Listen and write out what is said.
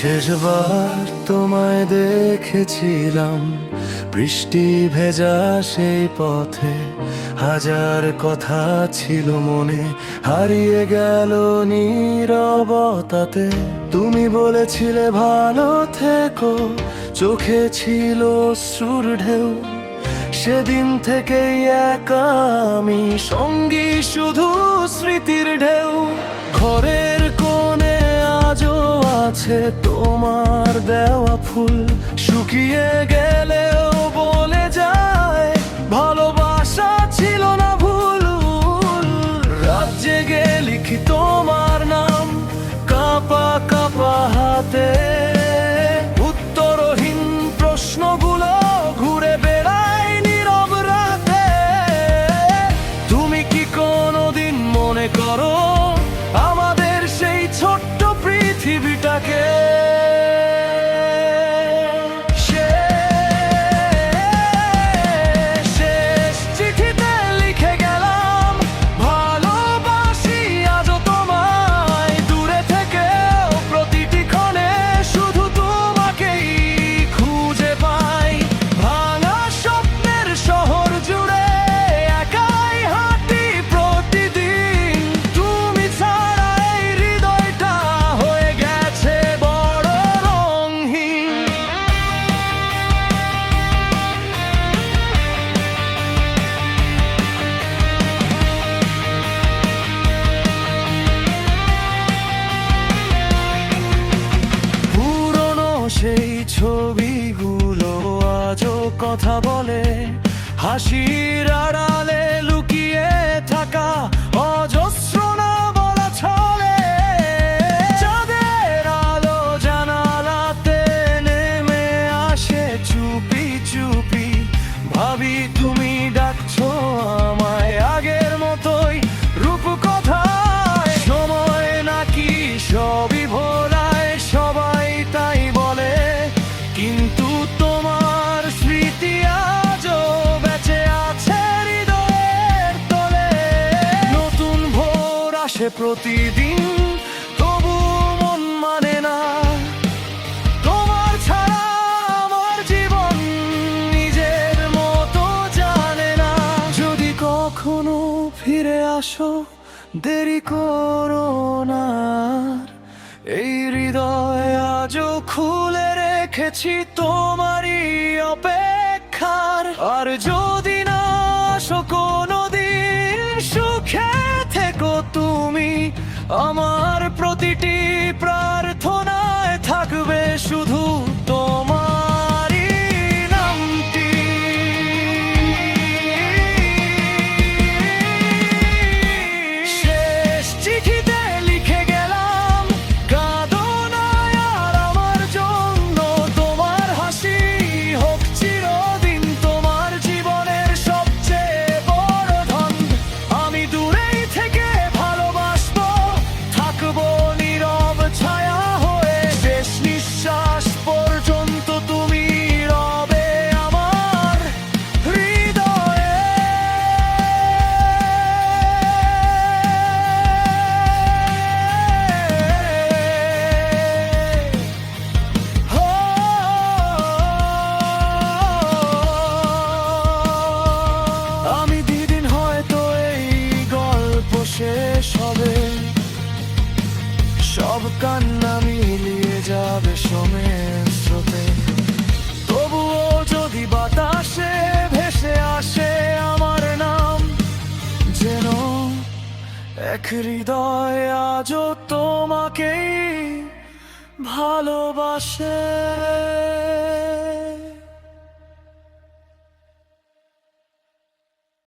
শেষবার তোমায় দেখেছিলাম বৃষ্টি ভেজা সেই পথে, হাজার কথা ছিল মনে, হারিয়ে গেল নীরবতাতে। তুমি বলেছিলে ভালো থেকো, চোখে ছিল অশ্রুর ঢেউ। সেদিন থেকেই একা আমি, সঙ্গী শুধু স্মৃতির ঢেউ। ঘরের কোণে আজও আছে তোমার দেওয়া ফুল, শুকিয়ে গেলেও বলে যায় ভালোবাসা ছিল না ভুল। রাত জেগে লিখি তোমার নাম কাঁপা কাঁপা হাতে, উত্তরহীন প্রশ্নগুলো ঘুরে বেড়ায় নীরব রাতে। তুমি কি কোনোদিন মনে করো আমাদের সেই ছোট্ট পৃথিবীটাকে? শেষ চিঠিতে লিখে গেলাম ভালোবাসি আজও তোমায়, দূরে থেকেও প্রতিটি ক্ষণে শুধু তোমাকেই খুঁজে পাই। ভাঙা স্বপ্নের শহর জুড়ে একাই হাঁটি প্রতিদিন, তুমি ছাড়া এই হৃদয়টা হয়ে গেছে বড় রঙহীন। পুরনো সেই ছবিগুলো আজও কথা বলে, হাসির আড়ালে লুকিয়ে থাকা অজস্র না বলা ছলে। চাঁদের আলো জানালাতে নেমে আসে চুপি চুপি, ভাবি তুমি ডাকছো আমায় আগের মতোই রূপকথায়। সময় নাকি সবই ভোলায়, সবাই তাই বলে, কিন্তু তোমার স্মৃতি আজও বেঁচে আছে হৃদয়ের তলে। নতুন ভোর আসে প্রতিদিন, তবু মন মানে না তোমার ছাড়া আমার জীবন নিজের মতো জানে না। যদি কখনো ফিরে আসো দেরি করো না, এই হৃদয় আজও খুলে রেখেছি তোমারই অপেক্ষার। আর যদি না আসো কোনোদিন, সুখে থেকো তুমি, আমার প্রতিটি প্রার্থনায় থাকবে শুধু তোমারই নামটি। শেষ চিঠিতে লিখে গেলাম কাঁদো না আর আমার জন্য, তোমার হাসি হোক চিরদিন তোমার জীবনের সবচেয়ে বড় ধন। আমি দূরেই থেকে ভালোবাসবো, থাকবো নীরব ছায়া হয়ে, শেষ নিঃশ্বাস পর্যন্ত তুমি রবে আমার হৃদয়ে। আমি দিদিন হয়তো এই গল্প শেষ হবে, সব কান্না মিলিয়ে যাবে সময়ের স্রোতে। তবুও যদি বাতাসে ভেসে আসে আমার নাম, যেন এক হৃদয় আজও তোমাকেই ভালোবাসে।